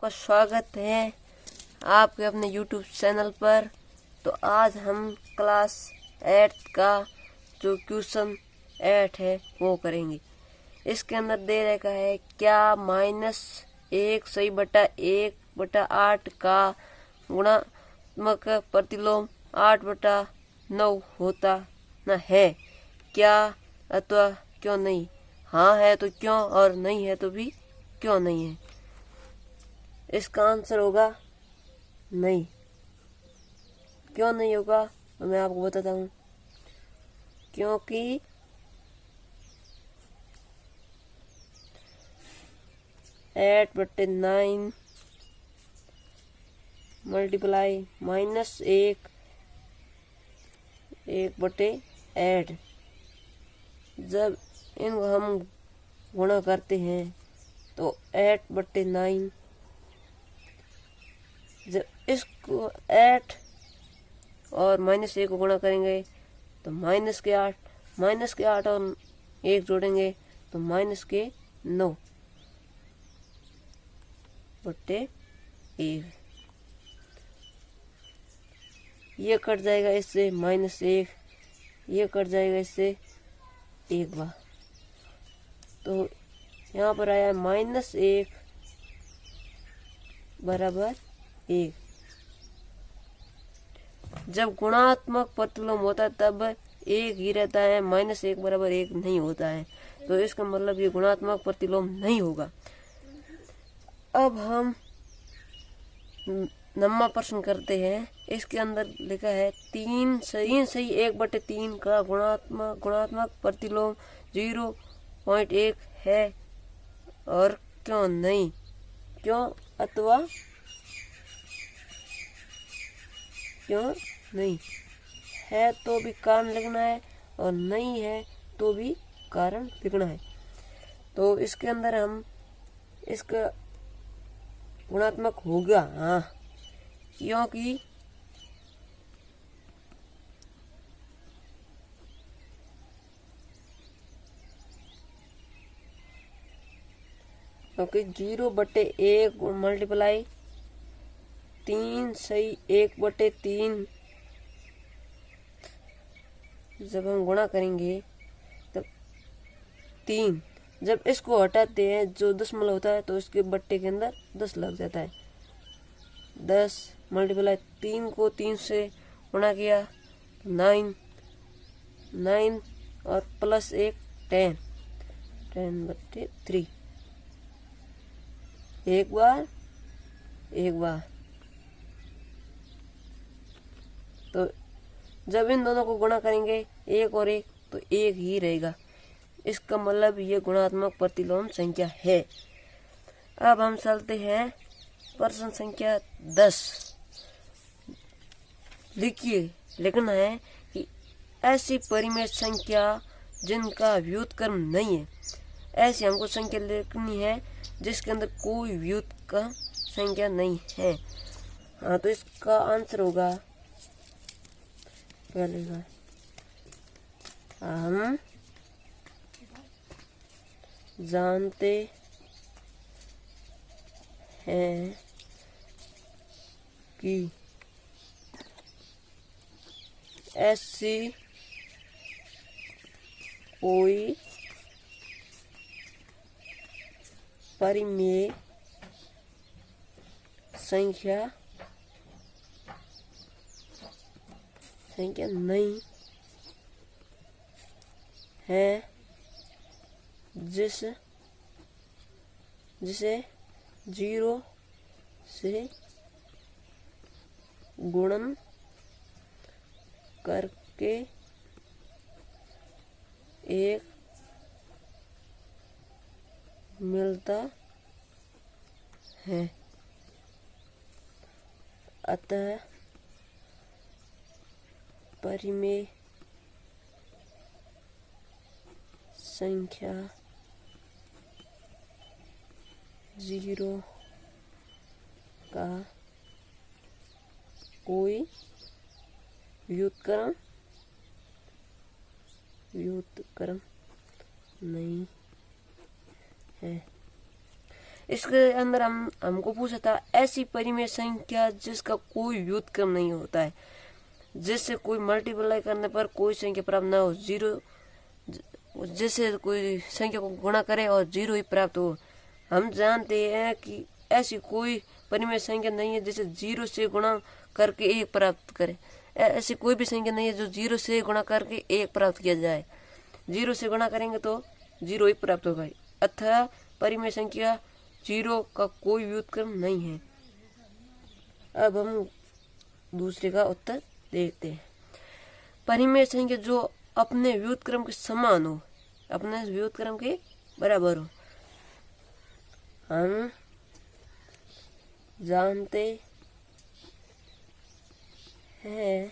आपका स्वागत है आपके अपने YouTube चैनल पर। तो आज हम क्लास 8 का जो क्वेश्चन 8 है वो करेंगे। इसके अंदर दे रखा है क्या -1 सही बटा 1/8 का गुणात्मक प्रतिलोम 8/9 होता न है, क्या अथवा क्यों नहीं। हाँ है तो क्यों और नहीं है तो भी क्यों नहीं है। इसका आंसर होगा नहीं। क्यों नहीं होगा तो मैं आपको बताता हूँ। क्योंकि 8/9 मल्टीप्लाई -1/8 जब इनको हम गुणा करते हैं तो 8/9, जब इसको 8 और -1 को गुणा करेंगे तो -8 और 1 जोड़ेंगे तो -9/1। ये कट जाएगा इससे -1, ये कट जाएगा इससे 1 बार। तो यहाँ पर आया -1 बराबर 1। जब गुणात्मक प्रतिलोम होता है तब 1 ही रहता है, -1 बराबर 1 नहीं होता है। तो इसका मतलब ये गुणात्मक प्रतिलोम नहीं होगा। अब हम नम्मा प्रश्न करते हैं। इसके अंदर लिखा है 3 सही 1/3 का गुणात्मक प्रतिलोम 0.1 है और क्यों नहीं। क्यों अथवा क्यों नहीं है तो भी कारण लिखना है और नहीं है तो भी कारण लिखना है। तो इसके अंदर हम इसका गुणात्मक होगा हाँ, क्योंकि क्योंकि 0/1 मल्टीप्लाई 3 सही 1/3 जब हम गुणा करेंगे तब 3, जब इसको हटाते हैं जो दशमलव होता है तो इसके बट्टे के अंदर 10 लग जाता है। 10 मल्टीप्लाई 3 को 3 से गुणा किया तो 9 और प्लस 1 10/3। एक बार तो जब इन दोनों को गुणा करेंगे 1 और 1 तो 1 ही रहेगा। इसका मतलब ये गुणात्मक प्रतिलोम संख्या है। अब हम चलते हैं प्रश्न संख्या 10। लिखना है कि ऐसी परिमेय संख्या जिनका व्युत्क्रम नहीं है। ऐसी हमको संख्या लिखनी है जिसके अंदर कोई व्युत्क्रम संख्या नहीं है। हाँ तो इसका आंसर होगा पहले का हम जानते हैं कि ऐसी कोई परिमेय संख्या नहीं है जिसे 0 से गुणन करके 1 मिलता है। अतः परिमेय संख्या 0 का कोई व्युत्क्रम नहीं है। इसके अंदर हमको पूछा था ऐसी परिमेय संख्या जिसका कोई व्युत्क्रम नहीं होता है, जिससे कोई मल्टीप्लाई करने पर कोई संख्या प्राप्त ना हो, जीरो, जिससे कोई संख्या को गुणा करे और जीरो ही प्राप्त हो। हम जानते हैं कि ऐसी कोई परिमेय संख्या नहीं है जिसे जीरो से गुणा करके एक प्राप्त करे। ऐसी कोई भी संख्या नहीं है जो जीरो से गुणा करके एक प्राप्त किया जाए। जीरो से गुणा करेंगे तो जीरो ही प्राप्त होगा, अतः परिमेय संख्या जीरो का कोई व्युत्क्रम नहीं है। अब हम दूसरे का उत्तर देखते हैं। परिमेय संख्या जो अपने व्युत्क्रम के समान हो, अपने व्युत्क्रम के बराबर हो। हम जानते हैं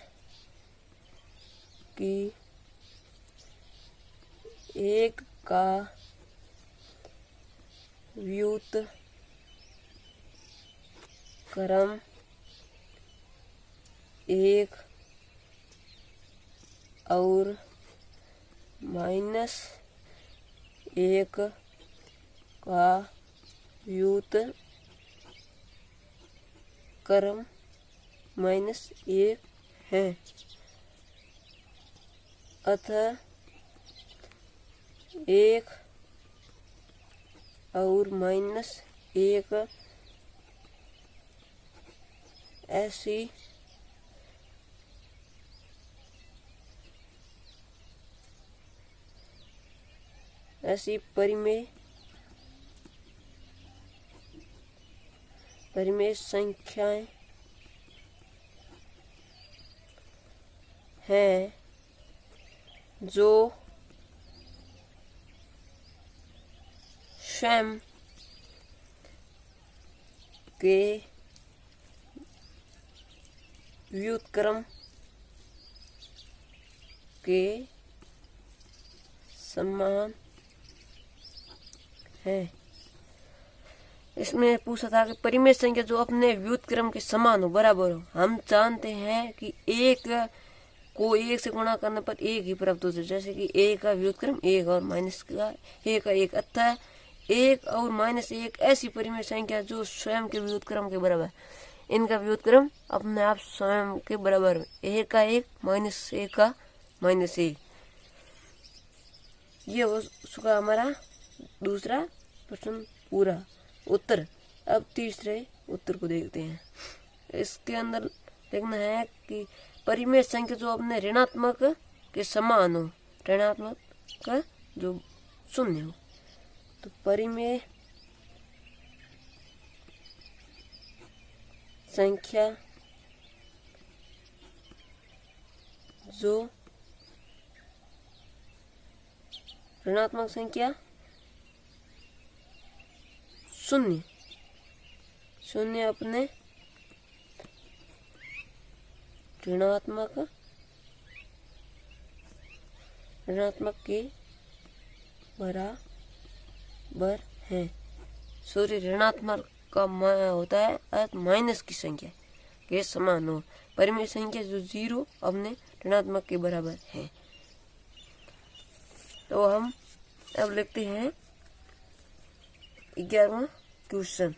कि एक का व्युत्क्रम एक और माइनस एक का व्युत्क्रम माइनस एक है, अतः एक और माइनस एक ऐसी परिमेय संख्याएं हैं जो स्वयं के व्युत्क्रम के समान है। इसमें पूछा था कि परिमेय संख्या जो अपने व्युत्क्रम के समान हो, बराबर हो। हम जानते हैं कि एक को एक से गुणा करने पर एक ही प्राप्त होता है, जैसे कि एक का व्युत्क्रम एक और माइनस का एक, अतः एक और माइनस एक ऐसी परिमेय संख्या जो स्वयं के व्युत्क्रम के बराबर है। इनका व्युत्क्रम अपने आप स्वयं के बराबर है, एक का एक माइनस एक का माइनस एक। ये हो चुका हमारा दूसरा प्रश्न पूरा उत्तर। अब तीसरे उत्तर को देखते हैं। इसके अंदर देखना है कि परिमेय संख्या जो अपने ऋणात्मक के समान हो, ऋणात्मक का जो शून्य हो। तो परिमेय संख्या जो ऋणात्मक संख्या शून्य अपने ऋणात्मक के बराबर है। सॉरी, ऋणात्मक का होता है अर्थ माइनस की संख्या के समान हो। परिमेय संख्या जो जीरो अपने ऋणात्मक के बराबर है। तो हम अब लिखते हैं 11वां क्वेश्चन।